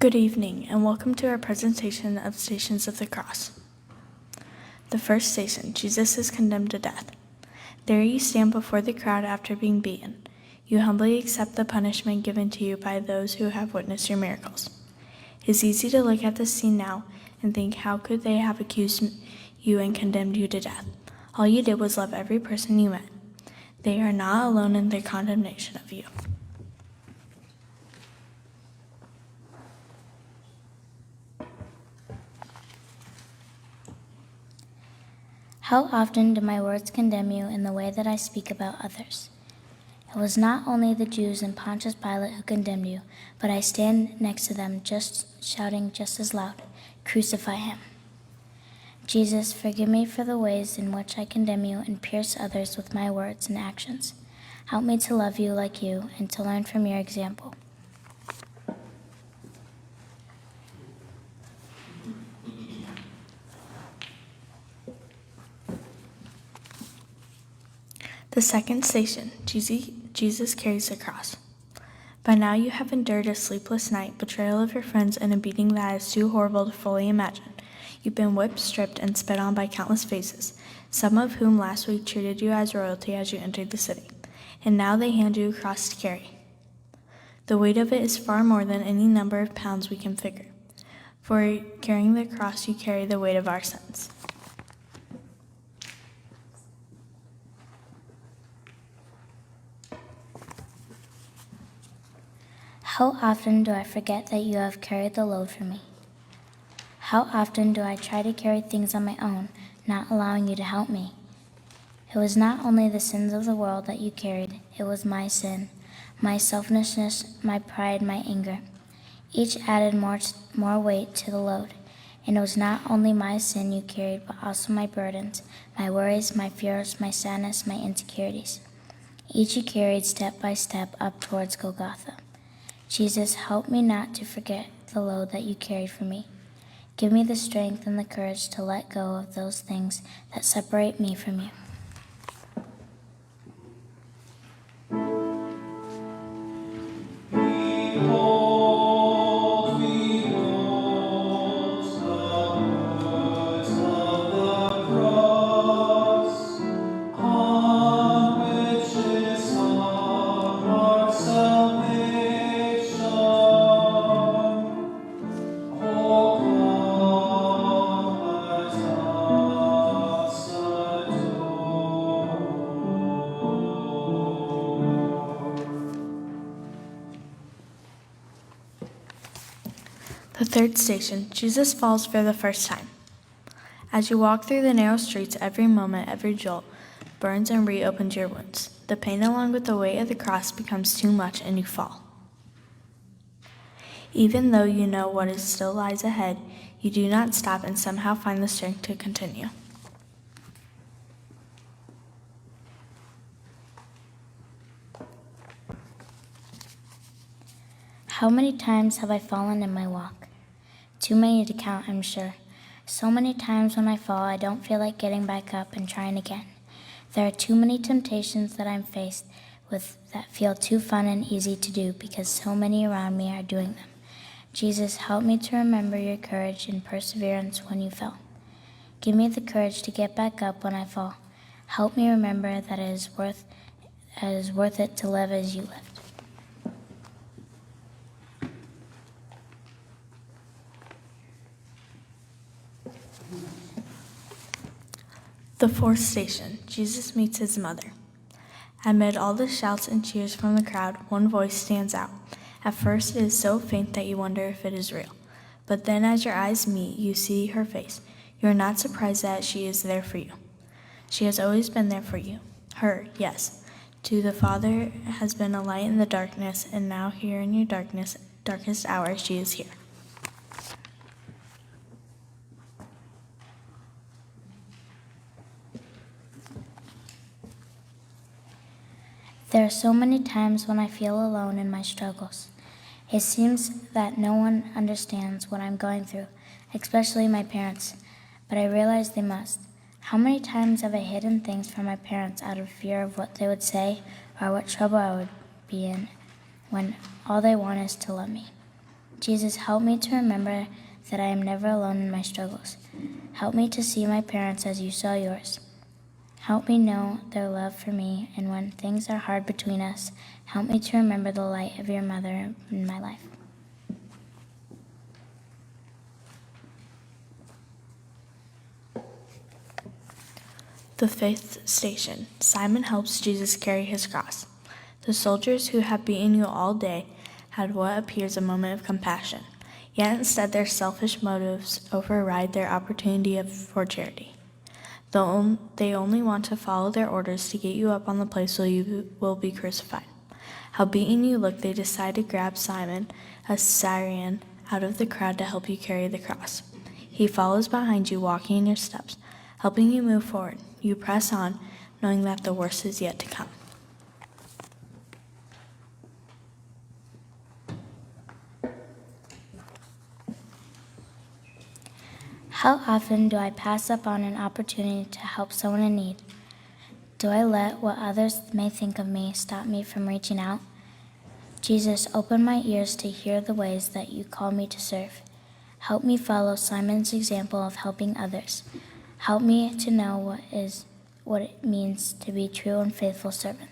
Good evening, and welcome to our presentation of Stations of the Cross. The first station, Jesus is condemned to death. There you stand before the crowd after being beaten. You humbly accept the punishment given to you by those who have witnessed your miracles. It is easy to look at this scene now and think, how could they have accused you and condemned you to death? All you did was love every person you met. They are not alone in their condemnation of you. How often do my words condemn you in the way that I speak about others? It was not only the Jews and Pontius Pilate who condemned you, but I stand next to them shouting just as loud, "Crucify him." Jesus, forgive me for the ways in which I condemn you and pierce others with my words and actions. Help me to love you like you and to learn from your example. The second station, Jesus carries the cross. By now you have endured a sleepless night, betrayal of your friends, and a beating that is too horrible to fully imagine. You've been whipped, stripped, and spit on by countless faces, some of whom last week treated you as royalty as you entered the city. And now they hand you a cross to carry. The weight of it is far more than any number of pounds we can figure. For carrying the cross, you carry the weight of our sins. How often do I forget that you have carried the load for me? How often do I try to carry things on my own, not allowing you to help me? It was not only the sins of the world that you carried, it was my sin, my selfishness, my pride, my anger. Each added more weight to the load, and it was not only my sin you carried, but also my burdens, my worries, my fears, my sadness, my insecurities. Each you carried step by step up towards Golgotha. Jesus, help me not to forget the load that you carried for me. Give me the strength and the courage to let go of those things that separate me from you. The third station, Jesus falls for the first time. As you walk through the narrow streets, every moment, every jolt burns and reopens your wounds. The pain along with the weight of the cross becomes too much and you fall. Even though you know what is still lies ahead, you do not stop and somehow find the strength to continue. How many times have I fallen in my walk? Too many to count, I'm sure. So many times when I fall, I don't feel like getting back up and trying again. There are too many temptations that I'm faced with that feel too fun and easy to do because so many around me are doing them. Jesus, help me to remember your courage and perseverance when you fell. Give me the courage to get back up when I fall. Help me remember that it is worth it to live as you lived. The fourth station, Jesus meets his mother. Amid all the shouts and cheers from the crowd, one voice stands out. At first it is so faint that you wonder if it is real. But then as your eyes meet, you see her face. You are not surprised that she is there for you. She has always been there for you. Her, yes. To the Father has been a light in the darkness, and now here in your darkest hour, she is here. There are so many times when I feel alone in my struggles. It seems that no one understands what I'm going through, especially my parents, but I realize they must. How many times have I hidden things from my parents out of fear of what they would say or what trouble I would be in when all they want is to love me? Jesus, help me to remember that I am never alone in my struggles. Help me to see my parents as you saw yours. Help me know their love for me, and when things are hard between us, help me to remember the light of your mother in my life. The fifth station. Simon helps Jesus carry his cross. The soldiers who have beaten you all day had what appears a moment of compassion, yet instead their selfish motives override their opportunity for charity. They only want to follow their orders to get you up on the place where you will be crucified. How beaten you look, they decide to grab Simon, a Syrian, out of the crowd to help you carry the cross. He follows behind you, walking in your steps, helping you move forward. You press on, knowing that the worst is yet to come. How often do I pass up on an opportunity to help someone in need? Do I let what others may think of me stop me from reaching out? Jesus, open my ears to hear the ways that you call me to serve. Help me follow Simon's example of helping others. Help me to know what it means to be a true and faithful servant.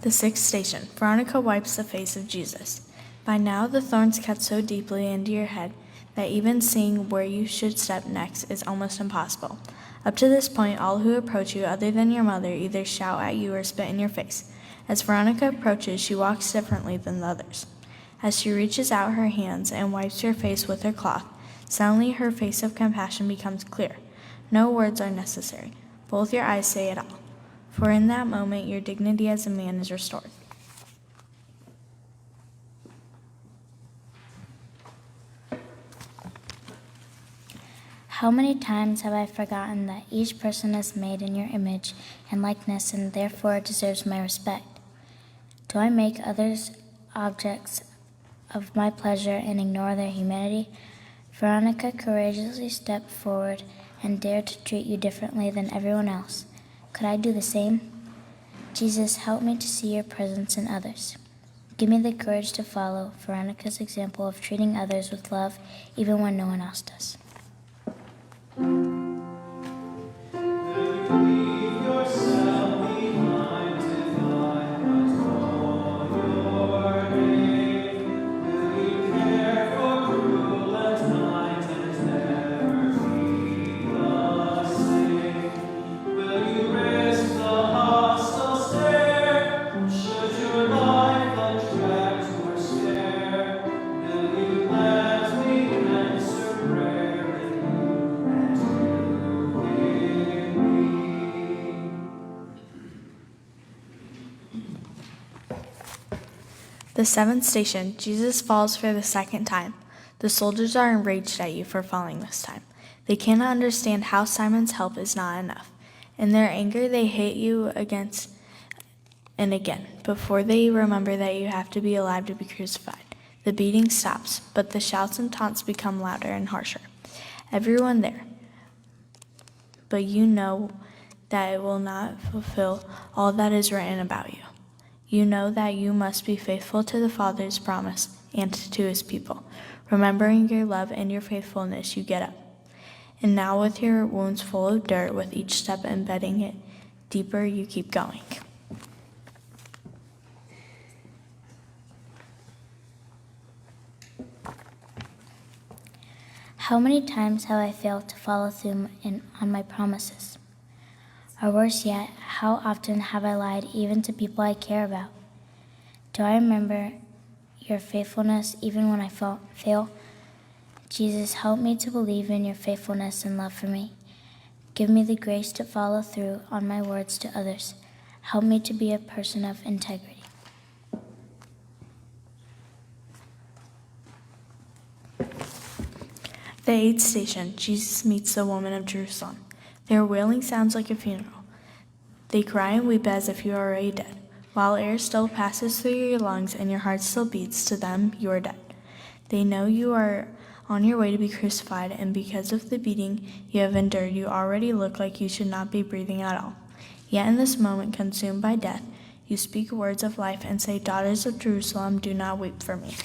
The sixth station. Veronica wipes the face of Jesus. By now the thorns cut so deeply into your head that even seeing where you should step next is almost impossible. Up to this point, all who approach you other than your mother either shout at you or spit in your face. As Veronica approaches, she walks differently than the others. As she reaches out her hands and wipes your face with her cloth, suddenly her face of compassion becomes clear. No words are necessary. Both your eyes say it all. For in that moment, your dignity as a man is restored. How many times have I forgotten that each person is made in your image and likeness and therefore deserves my respect? Do I make others objects of my pleasure and ignore their humanity? Veronica courageously stepped forward and dared to treat you differently than everyone else. Could I do the same? Jesus, help me to see your presence in others. Give me the courage to follow Veronica's example of treating others with love even when no one else does. The seventh station. Jesus falls for the second time. The soldiers are enraged at you for falling this time. They cannot understand how Simon's help is not enough. In their anger, they hit you again and again, before they remember that you have to be alive to be crucified. The beating stops, but the shouts and taunts become louder and harsher. Everyone there, but you know that it will not fulfill all that is written about you. You know that you must be faithful to the Father's promise and to his people. Remembering your love and your faithfulness, you get up. And now with your wounds full of dirt, with each step embedding it deeper, you keep going. How many times have I failed to follow through on my promises? Or worse yet, how often have I lied even to people I care about? Do I remember your faithfulness even when I fail? Jesus, help me to believe in your faithfulness and love for me. Give me the grace to follow through on my words to others. Help me to be a person of integrity. The eighth station, Jesus meets the woman of Jerusalem. Their wailing sounds like a funeral. They cry and weep as if you are already dead. While air still passes through your lungs and your heart still beats, to them you are dead. They know you are on your way to be crucified, and because of the beating you have endured, you already look like you should not be breathing at all. Yet in this moment, consumed by death, you speak words of life and say, "Daughters of Jerusalem, do not weep for me."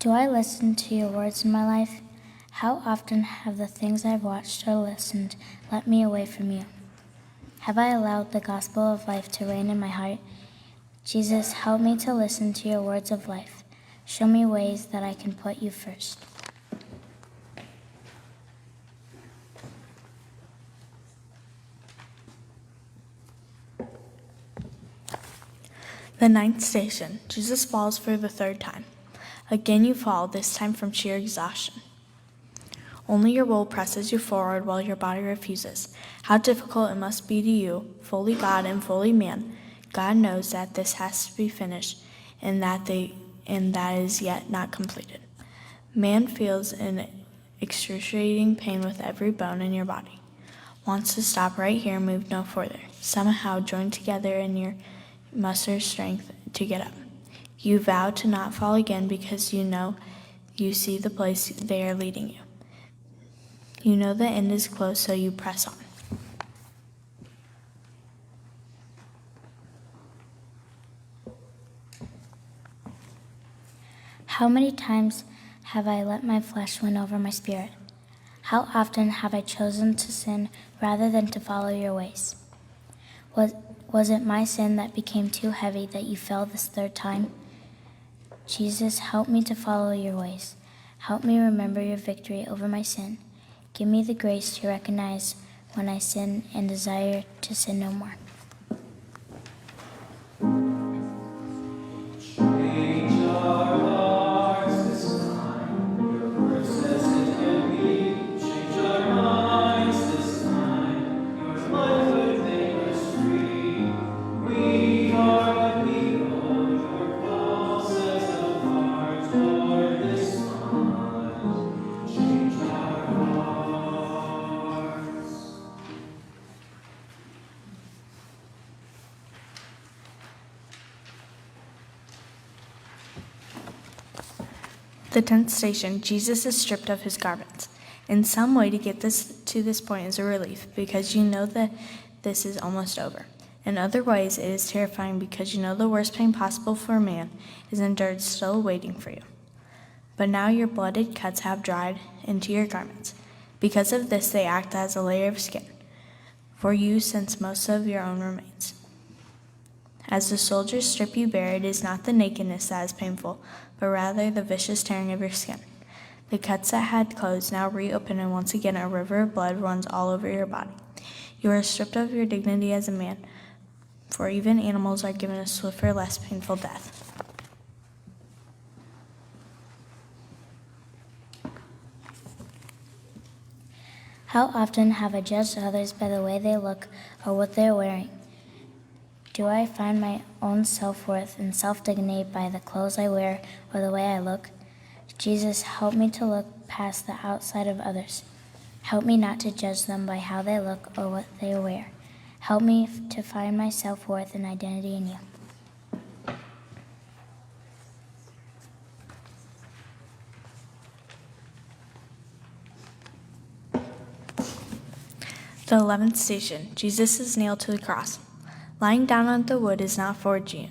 Do I listen to your words in my life? How often have the things I've watched or listened led me away from you? Have I allowed the gospel of life to reign in my heart? Jesus, help me to listen to your words of life. Show me ways that I can put you first. The ninth station, Jesus falls for the third time. Again you fall, this time from sheer exhaustion. Only your will presses you forward while your body refuses. How difficult it must be to you, fully God and fully man. God knows that this has to be finished and that is yet not completed. Man feels an excruciating pain with every bone in your body. Wants to stop right here and move no further. Somehow join together in your muster strength to get up. You vow to not fall again because you know you see the place they are leading you. You know the end is close, so you press on. How many times have I let my flesh win over my spirit? How often have I chosen to sin rather than to follow your ways? Was it my sin that became too heavy that you fell this third time? Jesus, help me to follow your ways. Help me remember your victory over my sin. Give me the grace to recognize when I sin and desire to sin no more. The 10th station, Jesus is stripped of his garments. In some way to get to this point is a relief because you know that this is almost over. In other ways, it is terrifying because you know the worst pain possible for a man is endured still waiting for you. But now your blooded cuts have dried into your garments. Because of this, they act as a layer of skin for you since most of your own remains. As the soldiers strip you bare, it is not the nakedness that is painful, but rather the vicious tearing of your skin. The cuts that had closed now reopen, and once again a river of blood runs all over your body. You are stripped of your dignity as a man, for even animals are given a swifter, less painful death. How often have I judged others by the way they look or what they are wearing? Do I find my own self-worth and self-dignity by the clothes I wear or the way I look? Jesus, help me to look past the outside of others. Help me not to judge them by how they look or what they wear. Help me to find my self-worth and identity in you. The 11th station, Jesus is nailed to the cross. Lying down on the wood is not for you.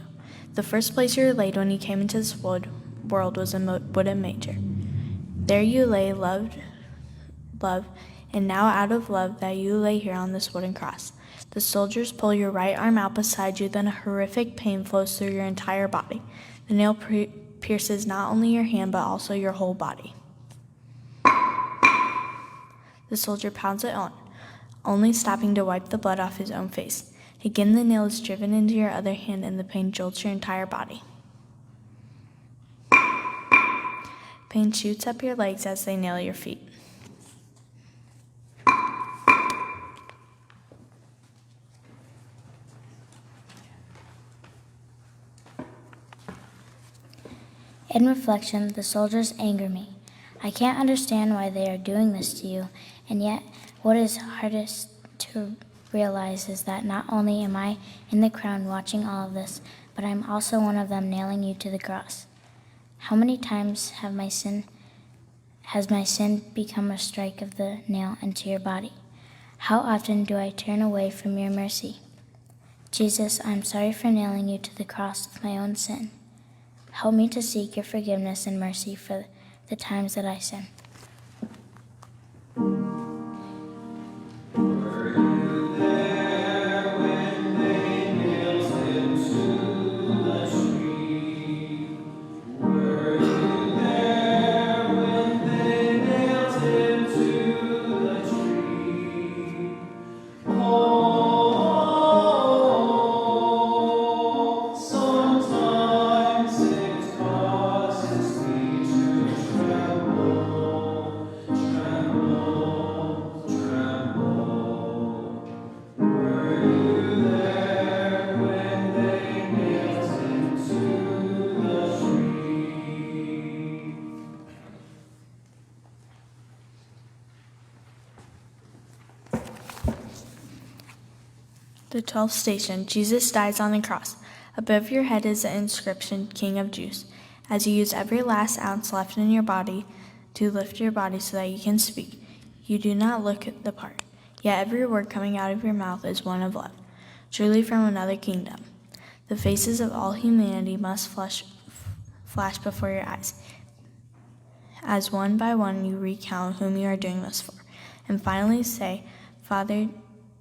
The first place you were laid when you came into this world was a wooden manger. There you lay, loved, and now out of love that you lay here on this wooden cross. The soldiers pull your right arm out beside you, then a horrific pain flows through your entire body. The nail pierces not only your hand, but also your whole body. The soldier pounds it on, only stopping to wipe the blood off his own face. Again, the nail is driven into your other hand, and the pain jolts your entire body. Pain shoots up your legs as they nail your feet. In reflection, the soldiers anger me. I can't understand why they are doing this to you, and yet what is hardest to realize is that not only am I in the crowd watching all of this, but I'm also one of them nailing you to the cross. How many times has my sin become a strike of the nail into your body? How often do I turn away from your mercy? Jesus, I'm sorry for nailing you to the cross with my own sin. Help me to seek your forgiveness and mercy for the times that I sin. The 12th station, Jesus dies on the cross. Above your head is the inscription, King of Jews. As you use every last ounce left in your body to lift your body so that you can speak, you do not look at the part. Yet every word coming out of your mouth is one of love, truly from another kingdom. The faces of all humanity must flash before your eyes, as one by one you recount whom you are doing this for, and finally say, Father,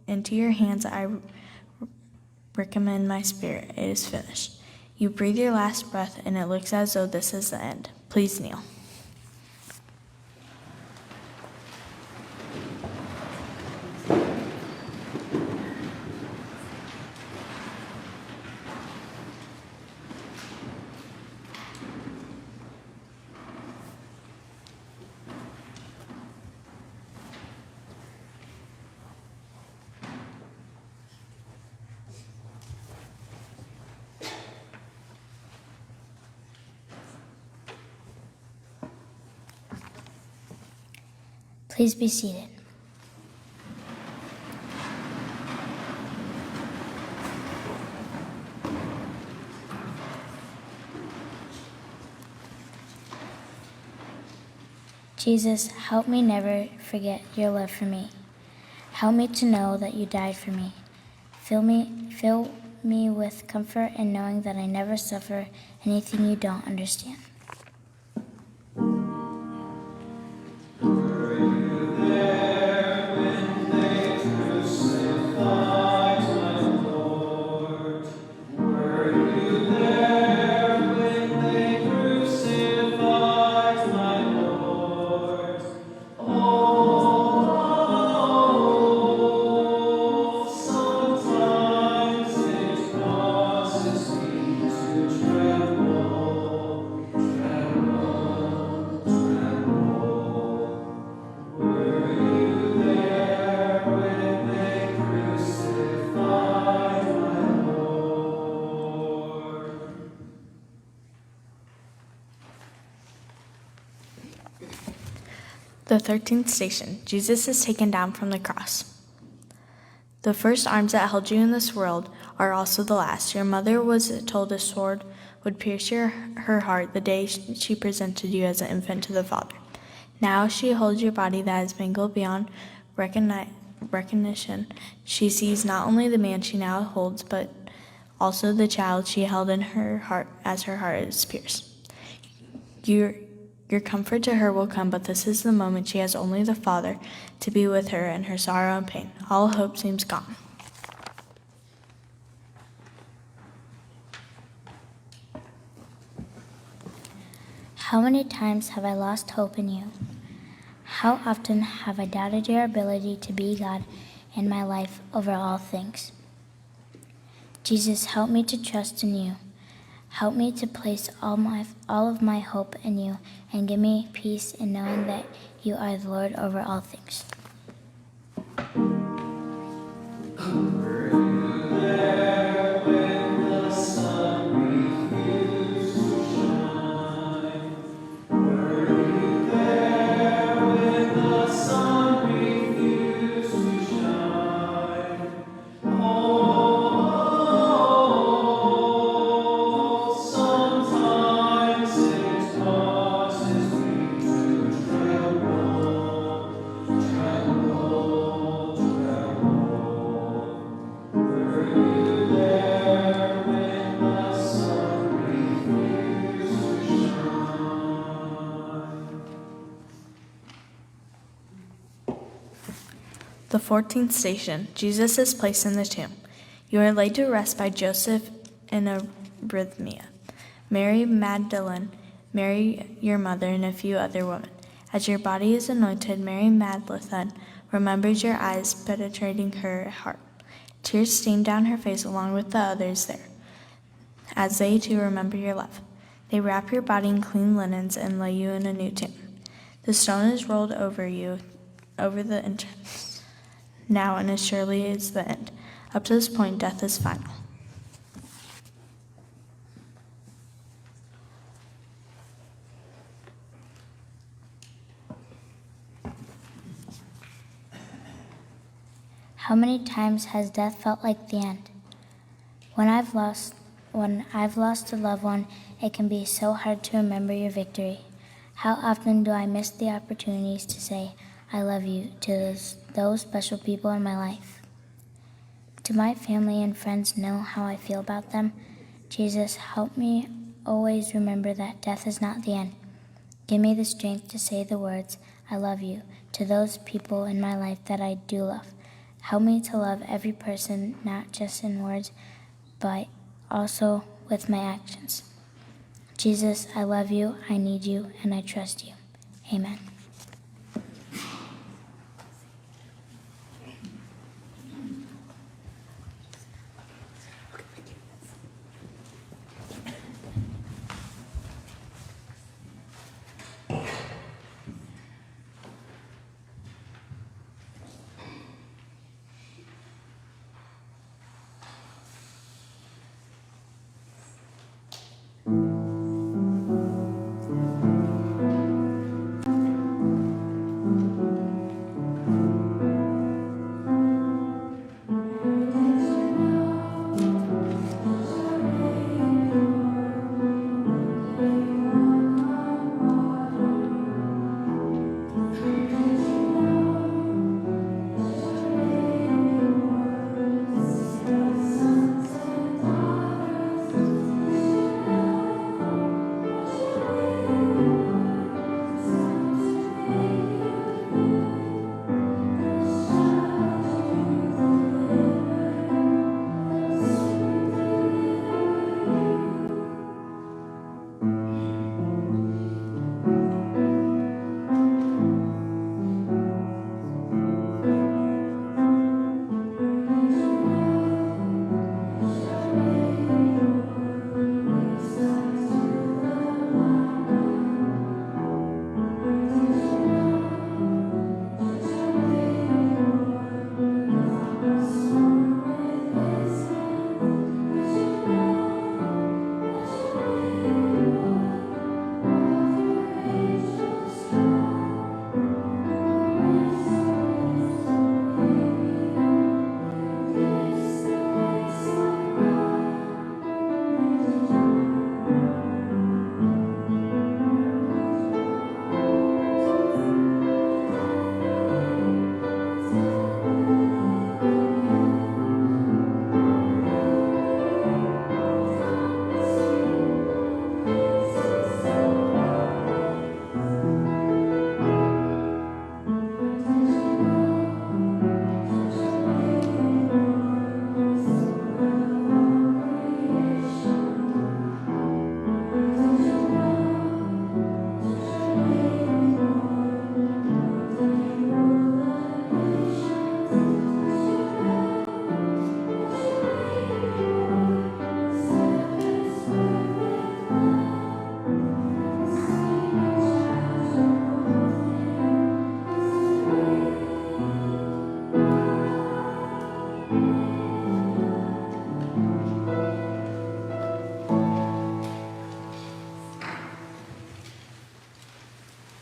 into your hands I recommend my spirit. It is finished. You breathe your last breath, and it looks as though this is the end. Please kneel. Please be seated. Jesus, help me never forget your love for me. Help me to know that you died for me. Fill me with comfort in knowing that I never suffer anything you don't understand. The 13th station, Jesus is taken down from the cross. The first arms that held you in this world are also the last. Your mother was told a sword would pierce her heart the day she presented you as an infant to the Father. Now she holds your body that is mangled beyond recognition. She sees not only the man she now holds, but also the child she held in her heart as her heart is pierced. Your comfort to her will come, but this is the moment she has only the Father to be with her in her sorrow and pain. All hope seems gone. How many times have I lost hope in you? How often have I doubted your ability to be God in my life over all things? Jesus, help me to trust in you. Help me to place all of my hope in you, and give me peace in knowing that you are the Lord over all things. The 14th station, Jesus is placed in the tomb. You are laid to rest by Joseph in Arrhythmia, Mary Magdalene, Mary your mother, and a few other women. As your body is anointed, Mary Magdalene remembers your eyes penetrating her heart. Tears stream down her face along with the others there, as they too remember your love. They wrap your body in clean linens and lay you in a new tomb. The stone is rolled over the entrance. Now and as surely as the end. Up to this point, death is final. How many times has death felt like the end? When I've lost a loved one, it can be so hard to remember your victory. How often do I miss the opportunities to say, I love you, to those special people in my life? Do my family and friends know how I feel about them? Jesus, help me always remember that death is not the end. Give me the strength to say the words, I love you, to those people in my life that I do love. Help me to love every person, not just in words, but also with my actions. Jesus, I love you, I need you, and I trust you. Amen.